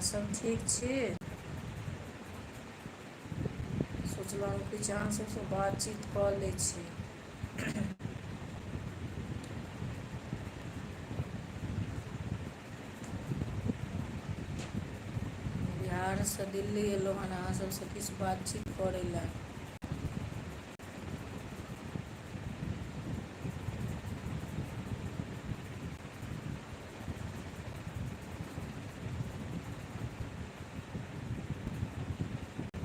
सब ठीक छी। सोचलहुँ कि अहाँ सबसँ बातचीत कऽ लै छी। बिहारसँ दिल्ली अयलहुँ हन अहाँ सबसँ किछु बातचीत करै लए।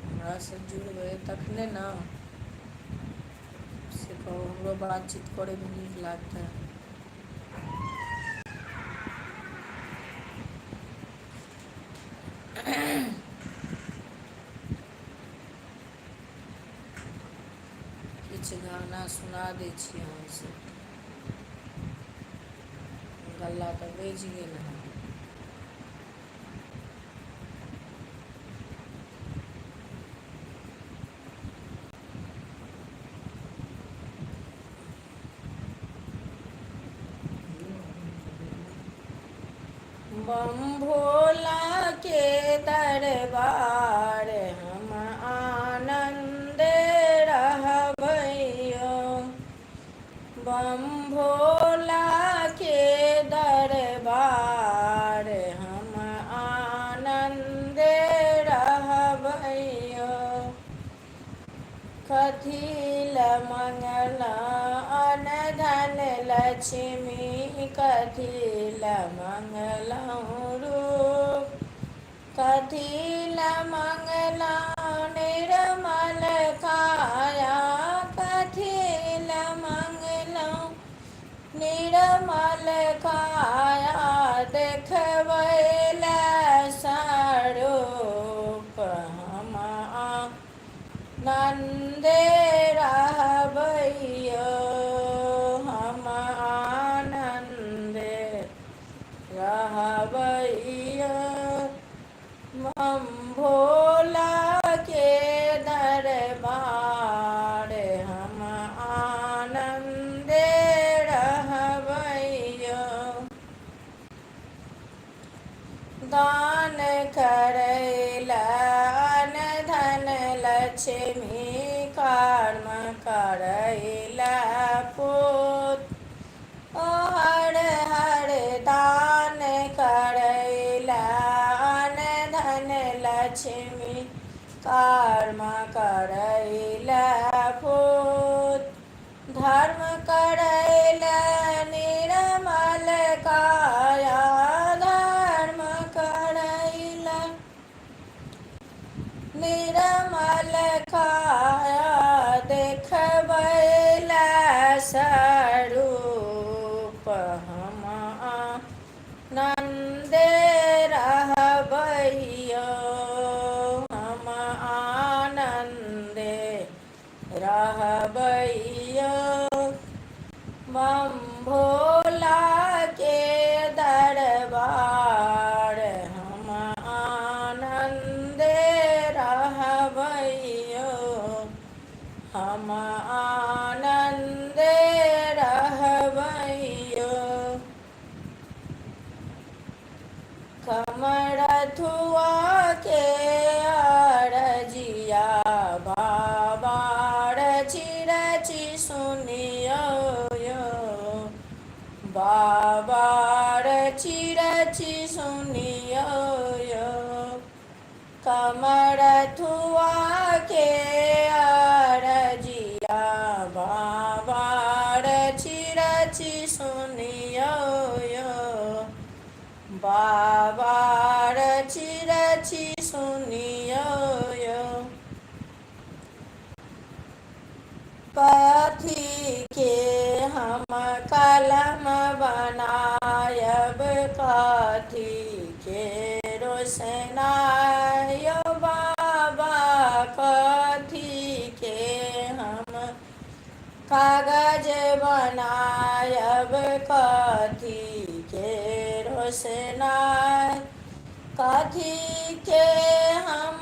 हमरासँ जुड़बै तखने ने से कहू, हमरो बातचीत करैमे नीक लागतै। किछु गाना सुना दै छी अहाँसँ। गला तऽ बजि गेल हँ। बम भोला के दरबार हम आनंद रहबैयो। बम भोला के दरबार हम आनंद रहबैयो। कथी ल मंगला अन धन लक्ष्मी, कथी ल मंगलहुँ रूप, कथी ल मंगलहुँ निर्मल काया, कथी ल मंगलहुँ निर्मल काया, देखबै लए स्वरूप हम आनंद रहबैयो। हम आनंद रहबैयो। बम भोला के दरबार हम आनंद रहबैयो। दान करैला अन धन लक्ष्मी, कर्म करैला पुत्र, ओ हर हर दान करैला अन धन लक्ष्मी, कर्म करैला पुत्र, धर्म करैला निर्मल काया, धर्म करैला निर्मल काया, देखबै लए स्वरूप हम आनंद रहबैयो। हम आनंद रहबैयो। बम भोला के दरबार हम आनंद रहबैयो। हम आनंद रहबैयो। कमरथुआ के अरजिया, बाबा रचि रचि सुनियो यो, बाबा रचि रचि सुनियो यो। कमरथुआ के अरजिया, बाबा रचि रचि सुनियो यो, बाबा रचि रचि सुनियो यो। कथी के हम कलम बनायब, कथी के रोशनाई यो बाबा, कथी के हम कागज बनायब, कथी के रोशनाई, कथी के हम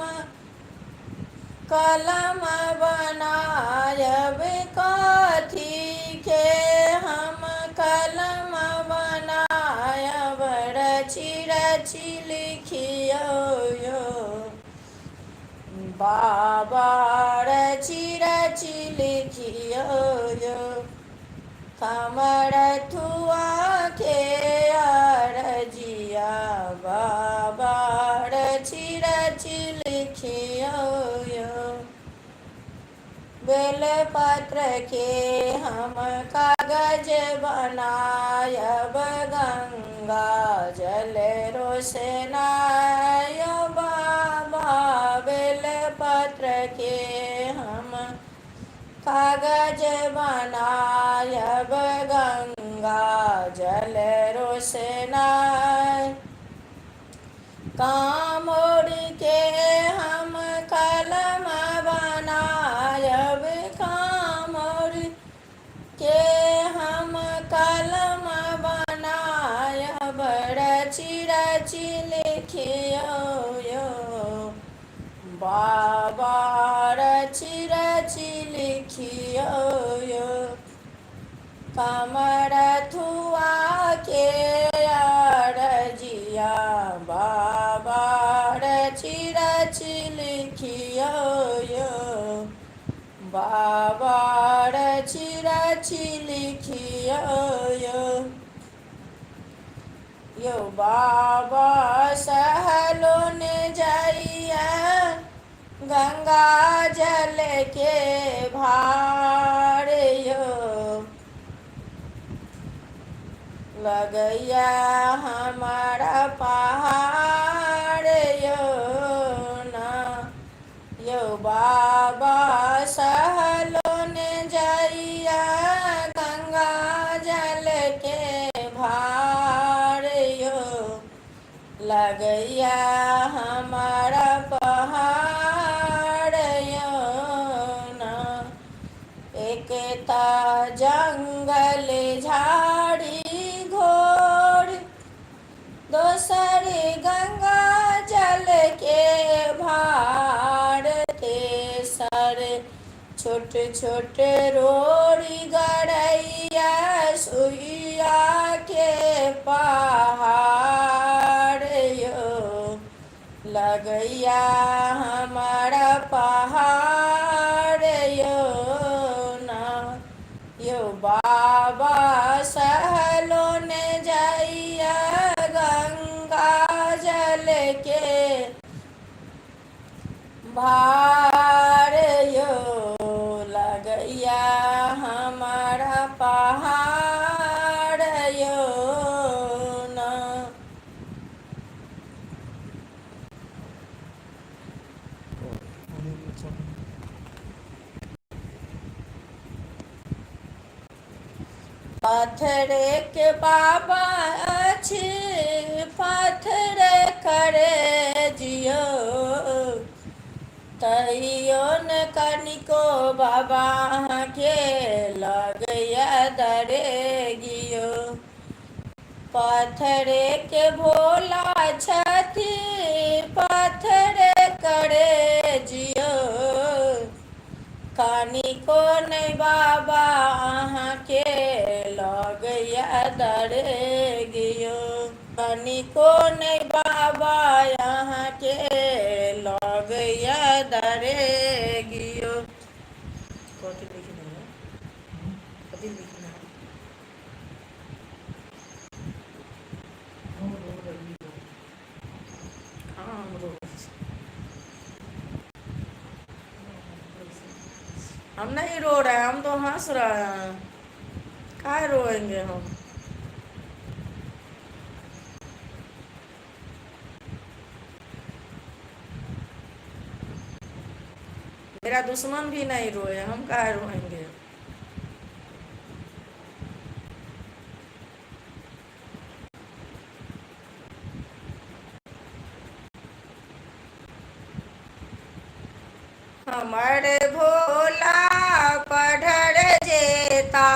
कलम बनायब, कथी के हम कलम बनायब, रचि रचि रची लिखियो यो बाबा रची लिखियो यो कमर थुआ के अरजिया बाबा रची लिखियो यो बेलपत्र के हम कागज बनायब गंगा जल रोशनाय बाबा बेलपत्र के हम कागज बनायब गंगा जल रोशनाय कामोड़ के हम कलम बनायब कामोड़ के हम कलम बनायब रची लिखियो यो बाबा रची लिखियो यो कमर थुआ के अरजिया बाबा रची लिखियो यो बाबा रची लिखियो यो बाबा सहलो ने जाइया गंगा जल के भार यो लगैया हमारा पहाड़ यो ना यो बाबा सहलो ने जाइया गंगा जल के भार यो लगैया हमारा पहाड़ यो ना एक ता जंगल झाड़ी घोर दोसर गंगा जल के भार तेसर छोट छोट रोड़ी गड़ैया सुइया के पहाड़ यो लगैया हमारा पहाड़ यो ना यो बाबा सहलो ने जाइया गंगा जल के भार यो लगैया हमारा पहाड़ यो ना पत्थर के बाबा अच्छे पत्थर करे जियो तैयो न कनिको बाबा के लगैया दरे गियो पत्थर के भोला छथी पत्थर करे जियो कनिको नहीं बाबा के लगैया दरे गियो कनिको नहीं बाबा यहाँ के लगैया दरे गियो कथी लिखना है कथी लिखना है हाँ हम नहीं रो रहे हैं हम तो हंस रहे हैं काहे रोएंगे हम मेरा दुश्मन भी नहीं रोए हम काहे रोएंगे हमारे भोला पढ़र जेता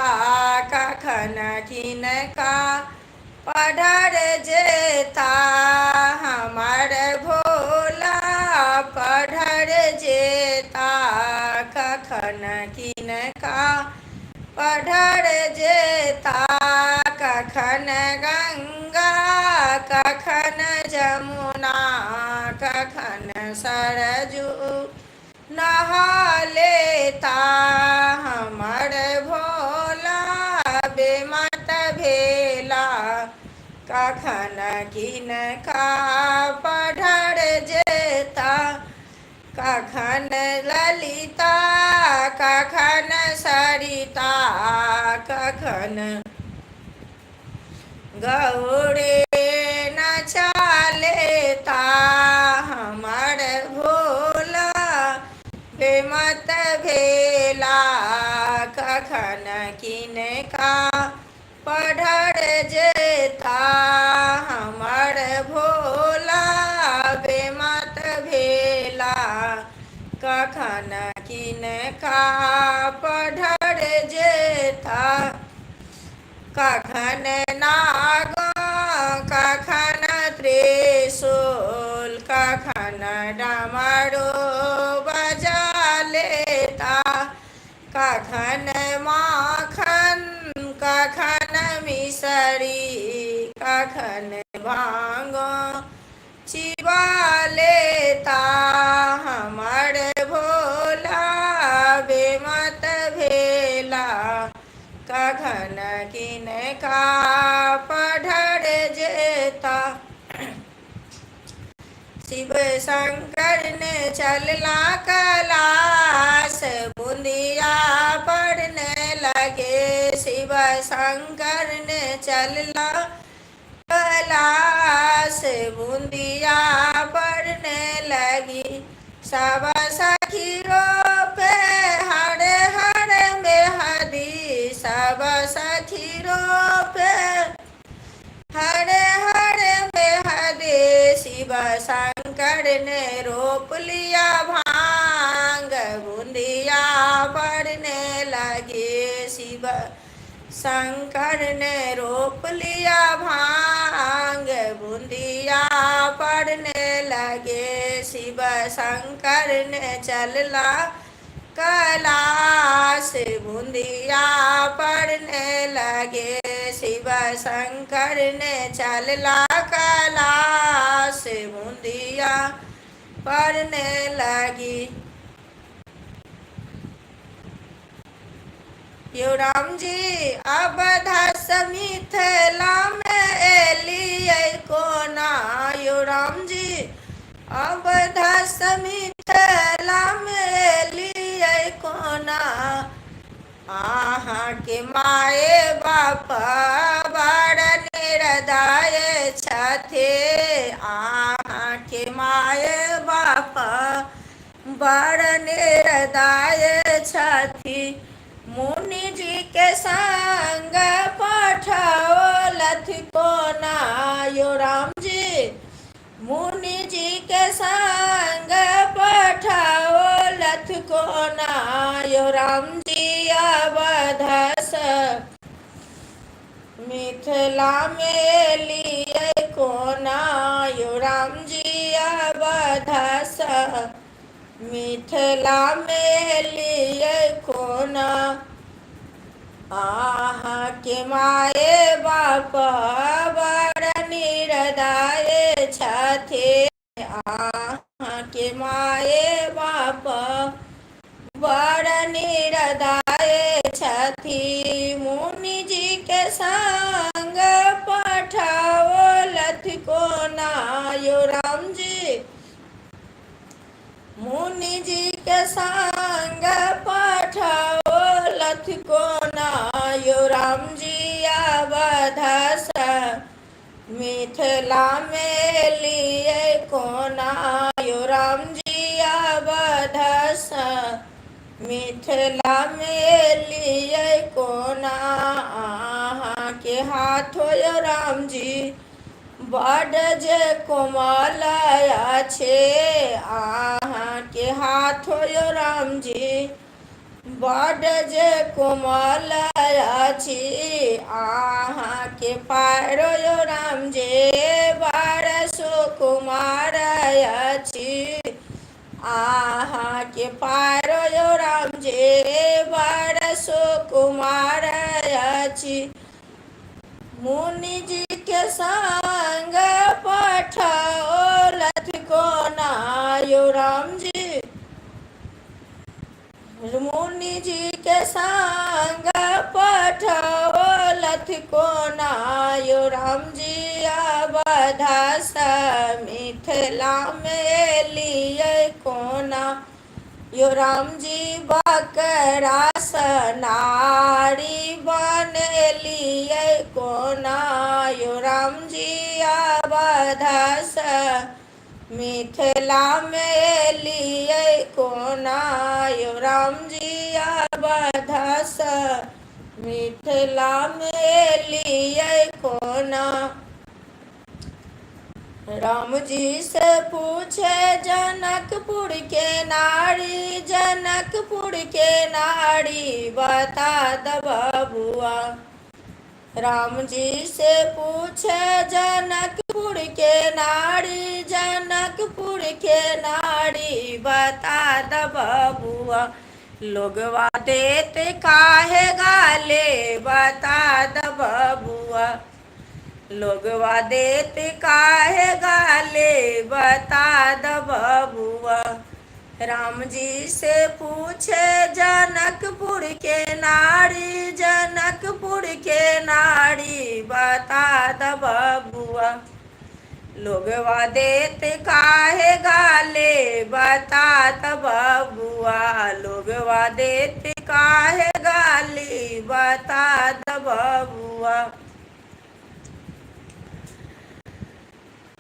कखन किन का पढ़र जेता हमार भोला पढ़र जेता कखन किन का पढ़र जेता कखन गंगा कखन जमुना कखन सरजू नहा लेता हमर भोला बेमत भेला कखन किनका पढ़र जेता कखन ललिता कखन सरिता कखन गौरे नचा लेता हमर भोला बेमत भेला कखन किनका पढ़र जेता हमर भोला बेमत भेला कखन किनका पढ़र जेता कखन नाग कखन त्रिशूल कखन डमरू बजा लेता कखन माखन कखन मिसरी कखन भांग चिबा लेता हमर भोला बेमत भेला कखन किनका पढ़र जेता शिव शंकर ने चलला कैलाश बूंदिया पढ़ने लगे शिव शंकर ने चलला कैलाश बूंदिया पढ़ने लगी सब सखी रोपे हरे हरे मेहदी सब सखी रोपे हरे हरे मेहदी शिव शंकर ने रोप लिया भांग बूंदिया पढ़ने लगे शिव शंकर ने रोप लिया भांग बूंदिया पढ़ने लगे शिव शंकर ने चलला कैलाश बूंदिया पढ़ने लगे शिव शंकर ने चलला कैलाश बूंदिया पढ़ने लगी यो राम जी अब धस मिथिला में एलियै कोना यो राम जी अब धस मिथिला में एलियै कोना अहाँ के माए बाप बड़ निर्दय छथे अहाँ के माए बाप बड़ निर्दय छथि मुनि जी के संग पठौलथ कोना यो राम जी मुनि जी के संग पठौलथ कोना यो राम जी अवधस मिथिला में लिए कोना यो राम जी अवधस मिथिला में लिए कोना अहाँ के माए बाप बड़ निर्दय छथे अहाँ के माए बाप बड़ निर्दय छथि मुनि जी के संग पठौलथ कोना यो राम जी मुनि जी के संग पठौलथ कोना यो राम जी अवधस मिथिला में लिए कोना यो राम जी अवधस मिथिला में लिए कोना अहाँ के हाथो यो राम जी बड़ जे कोमल छे अहाँ के हाथो यो राम जी बड़ जे कोमल अछि अहाँ के पैरो यो राम जी बड़ सुकुमार अछि अहाँ के पैरो यो राम जी बड़ सुकुमार अछि मुनि जी के संग पठ पठौलथ कोना यो राम जी। मुनि जी के संग पठौलथ कोना यो राम जी। अवधस मिथिला में लिए कोना यो राम जी। बकरास नारी बन लिए कोना यो राम जी। अवधस मिथिला में लिए कोना यो राम जी। अवधस मिथिला में लिए कोना। राम जी से पूछे जनकपुर के नारी। जनकपुर के नारी बता द बबुआ। राम जी से पूछे जनकपुर के नारी। जनकपुर के नारी बता द बबुआ। लोगवा देत काहे गाले बता द बबुआ। लोगवा देत काहे गाले बता द बबुआ। राम जी से पूछे जनकपुर के नारी। जनकपुर के नारी बता द बबुआ। लोगवा देत काहे गाले बता द बबुआ। लोगवा देत काहे गाली बता द बबुआ।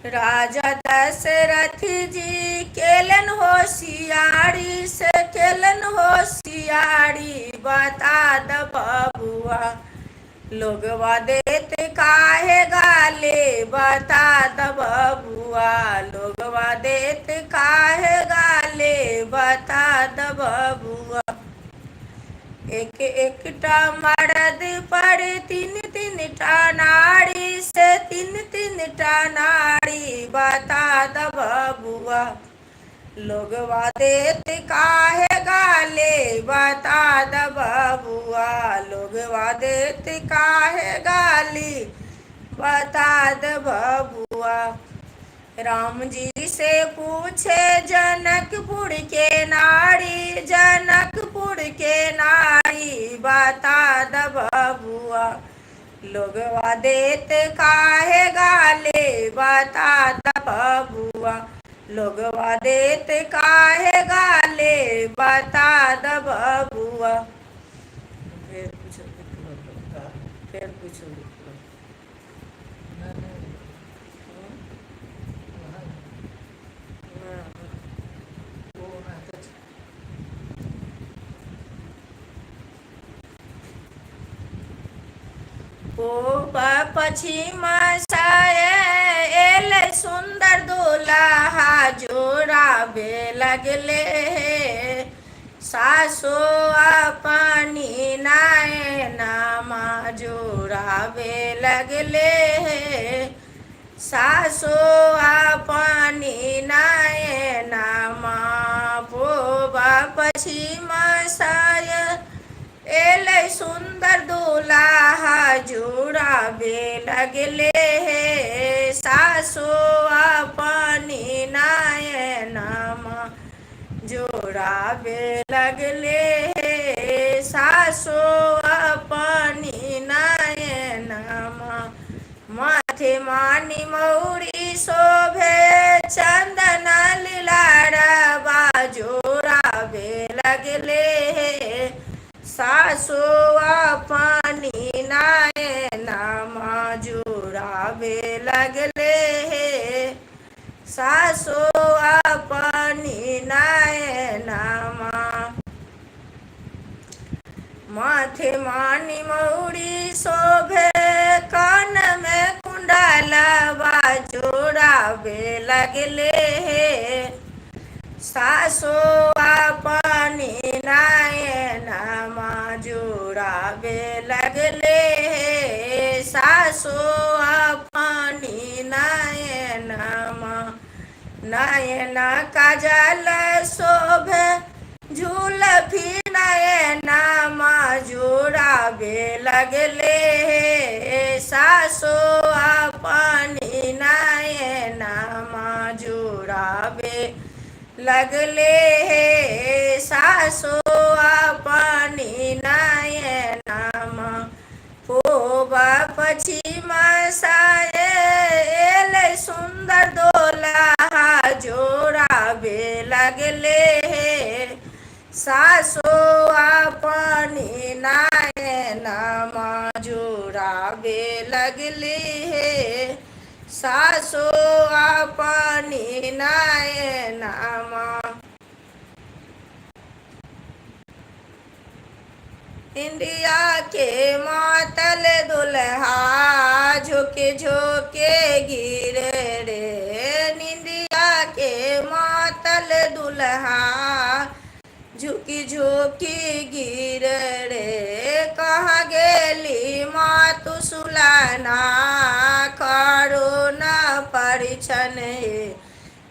राजा दशरथ जी केलन होशियारी से। केलन होशियारी बता द बबुआ। लोगवा देत काहे गाले बता द बबुआ। लोगवा देत काहे गाले बता द बबुआ। एक एकटा मर्द पर तीन तीन टा नारी से। तीन तीन टा नारी बता द बबुआ। लोगवा देत काहे गाले बता द बबुआ। लोगवा देत काहे गाली बता द बबुआ। राम जी से पूछे जनकपुर के नारी। जनकपुर के नारी बता द बबुआ। लोगवा देत काहे गाले बता द बबुआ। लोगवा देत काहे गाले बता द बबुआ। फिर पूछो पूब पश्चिम से एल सुंदर दुल्हा जोड़ावे लगले। सासो अपनी नैनमा जोड़ावे लगले। सासो अपनी नैनमा पूब पश्चिम से एल सुंदर दुल्हा जोड़ावे लगले। सासो अपनी नैनमा जोड़ावे लगले। सासो अपनी नैनमा माथे मानी मौरी शोभे। चंदन लीलारबा जोड़ावे लगले। सासो अपनी नैनमा जोड़ावे लगले। सासो अपनी नैनमा माथे मानी मौरी शोभे। कान में कुंडलवा जोड़ावे लगले। सासो अपनी नैनमा जोड़ावे लगले। सासो अपनी नैनमा नयना काजल शोभे। झूलफी नैनमा जोड़ावे लगले। सासो अपनी नैनमा जोड़ावे लगले हे सासो अपनी नयनमा पूबा पश्चिमा साए एले सुंदर दोल्हा जोड़ावे लगले हे सासो अपनी नयनमा जोड़ावे लगले हे सासो अपनी नयनमा। इंडिया के मातल दुल्हा झुके झुके गिरे रे इंडिया के मातल दुल्हा झुकी झुकी गिर रे कहाँ गेली मातु सुलाना करो न परिछन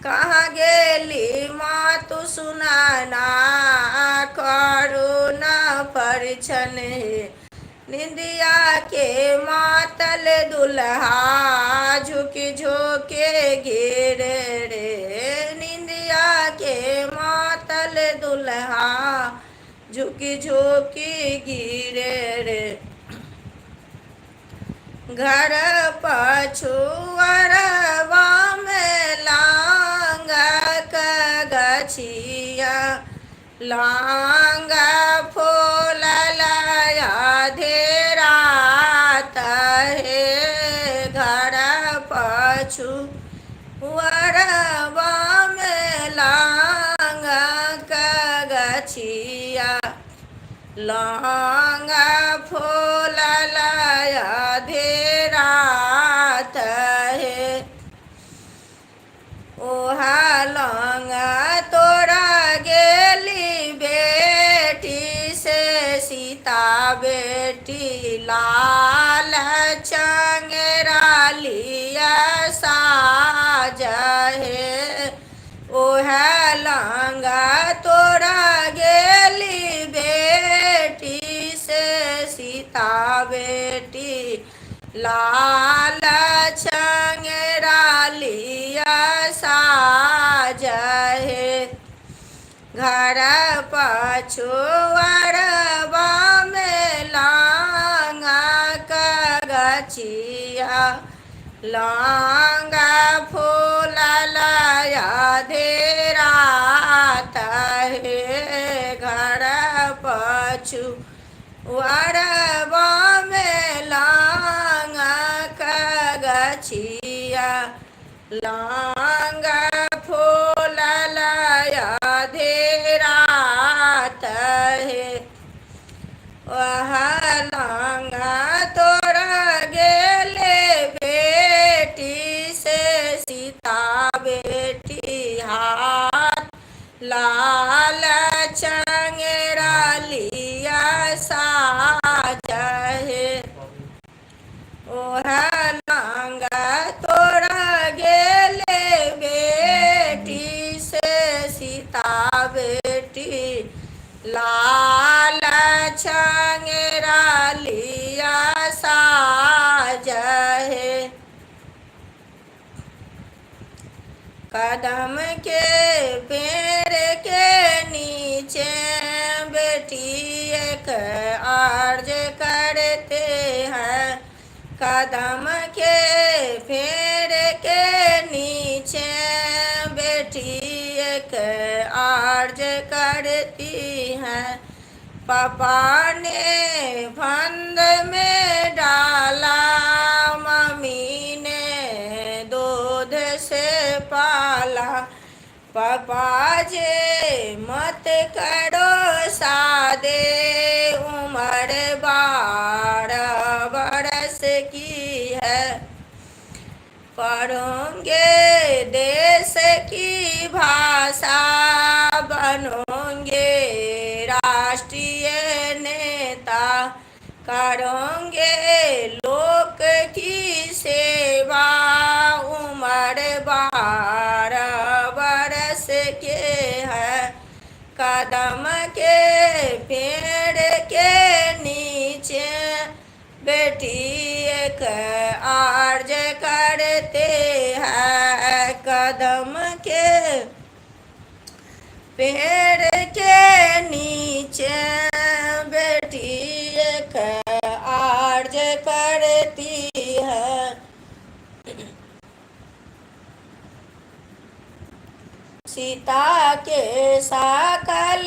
कहाँ गेली मातु सुनाना करो न परिछन निंदिया के मातल दुल्हा झुकी झुके गिर रे निंदिया के मातल दुल्हा झुकी झुकी गिरे रे घर पछुअरवा में लांग गछिया लांग फूल लाया धेरा तहे घर पछु वरवा में लांग गछिया लांग फूल लाया धेरा तहे ओहा लांग तोरा गेली बेटी से सीता बेटी लाल चंगेरा लिया साज है ओह लांगा तोरा गेली बेटी से सीता बेटी लाल चंगेरा लिया साज है घर पछुअरवा में लांगा गछिया लांगा फूल लाया धेरा तहे घर पछुअरवा में लांगा गछिया लांगा फूल लाया धेरा तहे वह लांगा तोरा गेले बेटी से सीता बेटी हाथ लाल चंगेरा लिया साज है ओह लांगा तोरा गेले बेटी से सीता बेटी लाल चंगेरा लिया साज है कदम के पेड़ के नीचे बेटी एक अर्ज करते हैं कदम के पेड़ के नीचे बेटी एक अर्ज करती है पापा ने फंद में डाला मम्मी ने दूध से पाला पापा जे मत करो सादे उम्र 12 बरस की है पढ़ोगे देश की भाषा बनोगे राष्ट्रीय नेता करोगे लोक की सेवा उम्र 12 बरस के है कदम के पेड़ के नीचे बेटी एक अर्ज करते हैं कदम के पेड़ के नीचे बेटी एक आर्ज करती है। सीता के सकल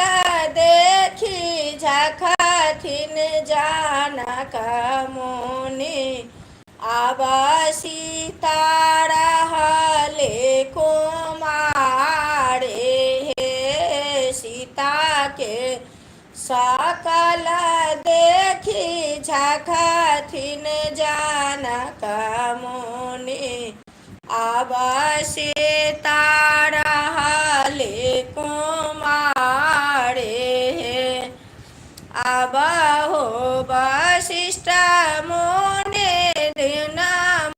देखी झखथिन जानक मुनि। अब सीता रहले कुमारे हे। सीता के सकल देखी झखथिन जानक मुनि। अब सीता रहले कुमारे हे। अब हो वशिष्ठ मुनि दिन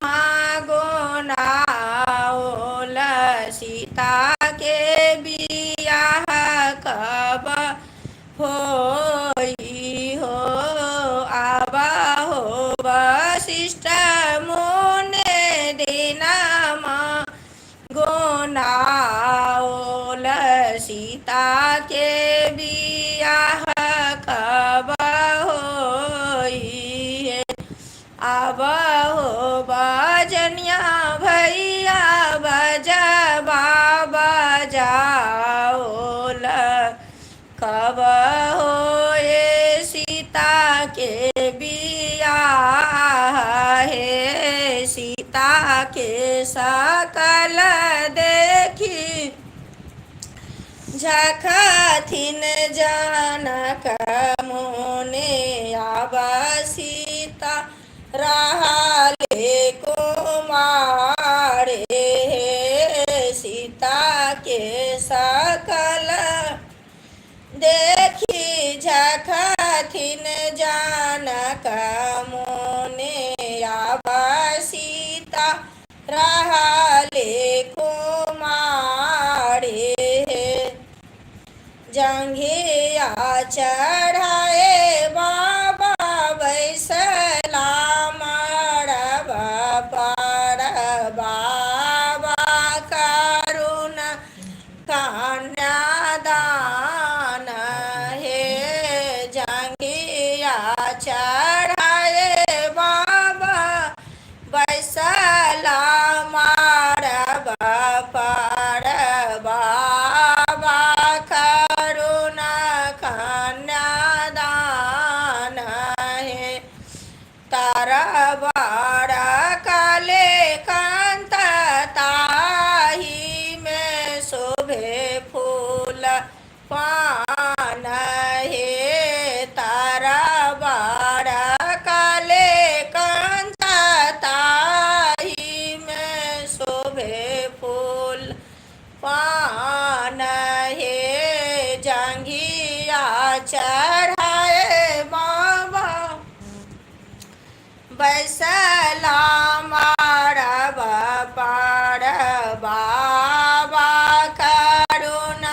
मागो नाओल। सीता के बियाह कब होई हो। अब हो वशिष्ठ मुनि दिन गोनाओल। सीता के बियाह कब होई है। अब हो बजनिया भैया बजबा बजाओल। कब होए सीता के बियाह है। सीता के सकल देखी झखथिन जानक मुनि। अब सीता रहले कुमारे हे। सीता के सकल देखी झखथिन जानक मुनि। अब सीता रहले कुमारे हे। जंघिया चढ़ाए बाबा बैसला मड़बा पर। बाबा करुण कन्यादान हे। जंघिया चढ़ाए बाबा बैसला मड़बा पर। बाबा करुण कन्यादान हे। तरबार काले कांत ताही में शोभे फूल पान हे। तरबार काले कांत ताही में शोभे फूल पान हे। जंघिया चढ़ाए बाबा बैसला मड़बा पर। बाबा करुण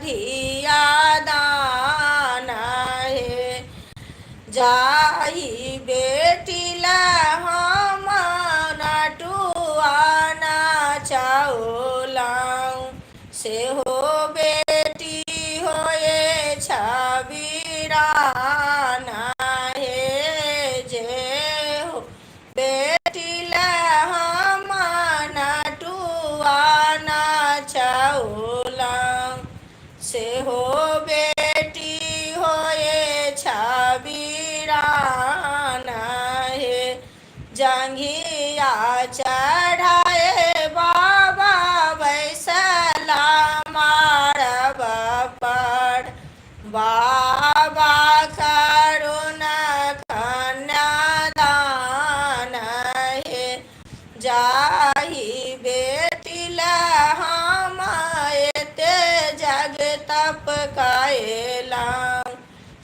धिया दान हे। जाही बेटीला हम नटुआ नाचौलौं। से हो बेटी होए छबीरान हे। जे हो बेटीला हम नटुआ नाचौलौं। से हो बेटी होए छबीरान हे। जंघिया चढ़ाए बाबा बैसला मड़बा पर। बाबा करुण कन्यादान हे। जाही बेटीला हम एते जग तप काएलौं।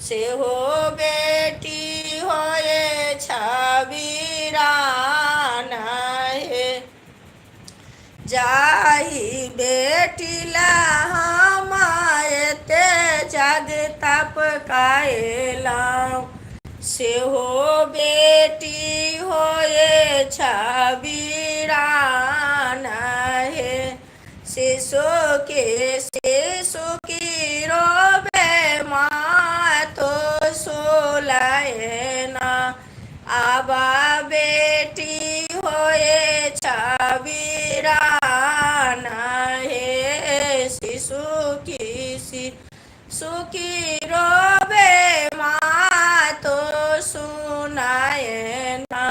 से हो बेटी होए छबीरान हे। जाही बेटीला हम एते जग तप काएलौं। से हो बेटी होए छबीरान हे। शिशु की आबा बेटी होए छबीरान हे शिशु की रोवे माँ तो सुनाए ना।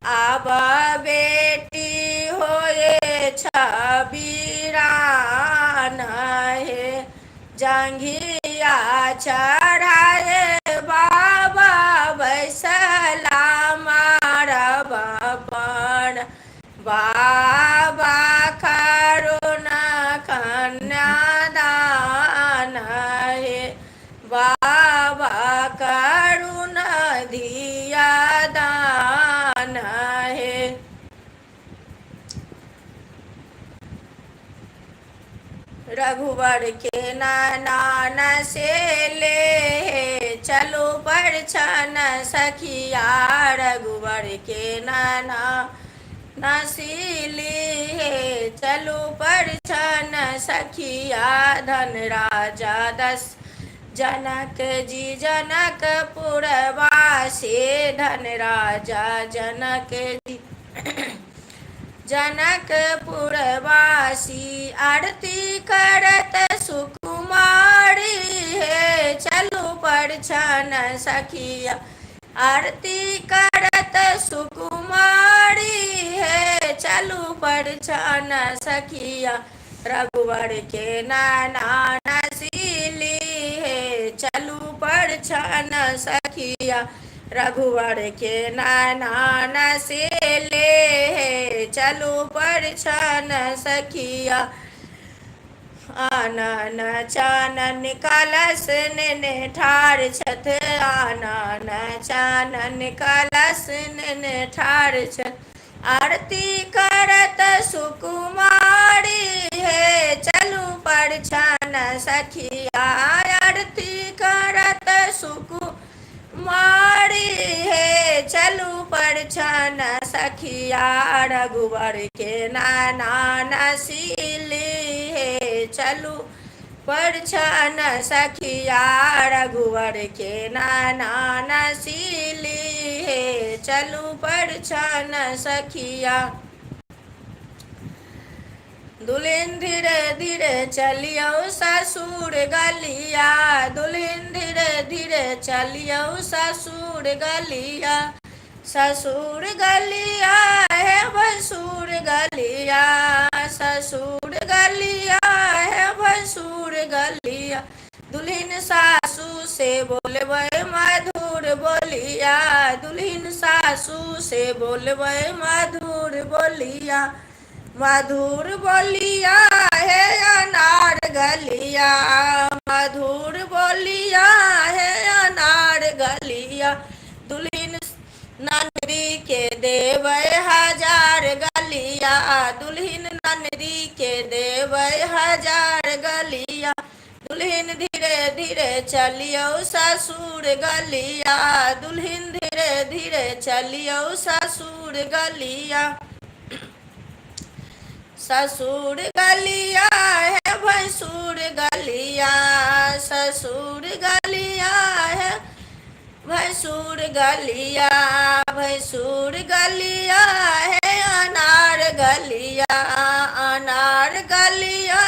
आबा बेटी होए छबीरान हे जंघिया चढ़ाए बाबा बैसला मारा बापन। बाबा करुणा कन्यादान हे बाबा करुणा धिया दान हे। रघुवर के नाना से ले चलो परछन सखिया। रघुवर के नाना नसीली है चलो परछन सखिया। धन राजा दस जनक जी जनकपुर वासी। धन राजा जनक जी जनकपुर वासी आरती करत सुकुमारी है चलो परछन सखिया। आरती करत सुकुमारी है चलो परछन सखिया। रघुवर के नाना नसीली है चलो परछन सखिया। रघुवर के नाना नसीले है चलो परछन सखिया। आनन चानन कलश ने ठार छथ। आनन चानन कलश ने ठार छथ। आरती करत सुकुमारी है चलू परछन सखिया। आरती करत सुकुमारी है चलू परछन सखिया। रघुवर के नाना नसीली है चलू परछन सखिया। रघुवर के नाना नसीली है चलू परछन सखिया। दुल्हन धीरे धीरे चलियो ससुर गलिया। दुल्हन धीरे धीरे चलियो ससुर गलिया। ससुर गलिया है भसुर गलिया। ससुर गलिया है भसुर गलिया। दुल्हन सासू से बोलबे मधुर बोलिया। दुल्हन सासू से बोलबे मधुर बोलिया। मधुर बोलिया है अनार गलिया। मधुर बोलिया है अनार गलिया। दुल्हन नंदी के देवे हजार गलिया। दुल्हन नंदी के देवे हजार गलिया। दुल्हन धीरे धीरे चलियो ससुर गलिया। दुल्हन धीरे धीरे चलियो ससुर गलिया। ससुर गलिया है भसुर गलिया। ससुर गलिया है भसुर गलिया। भसुर गलिया है अनार गलिया। अनार गलिया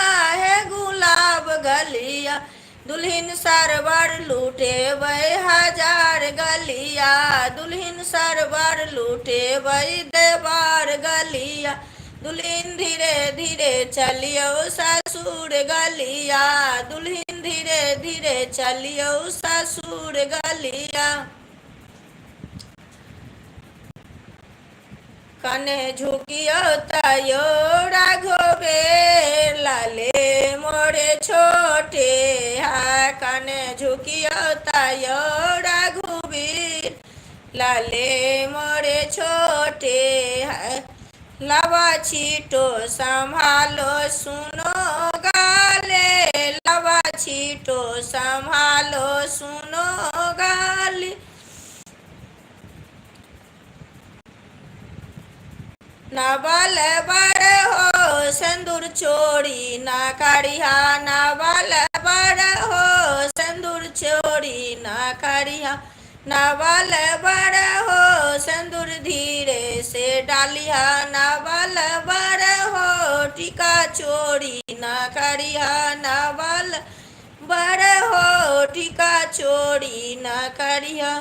है गुलाब गलिया। दुल्हन सरवर लूटे वै हजार गलिया। दुल्हन सरवर लूटे वै देवार गलिया। दुल्हन धीरे धीरे चलियो ससुर गलिया। दुल्हन धीरे धीरे चलियो ससुर गलिया। कने झुकियो तयो राघवेर लाले मोरे छोटे है। कने झुकियो तयो राघवेर लाले मोरे छोटे है। लवा छीटो संभालो सुनो गाले। लवा छीटो संभालो सुनो गाली। न बल बर हो सिंदूर चोरी न करिहा। न बल बर हो सिंदूर चोरी न करिहा। नावल बड़ हो सिंदूर धीरे से डालिया, नावल बड़ हो टीका चोरी ना करिया, नावल बड़ हो टीका चोरी ना करिया।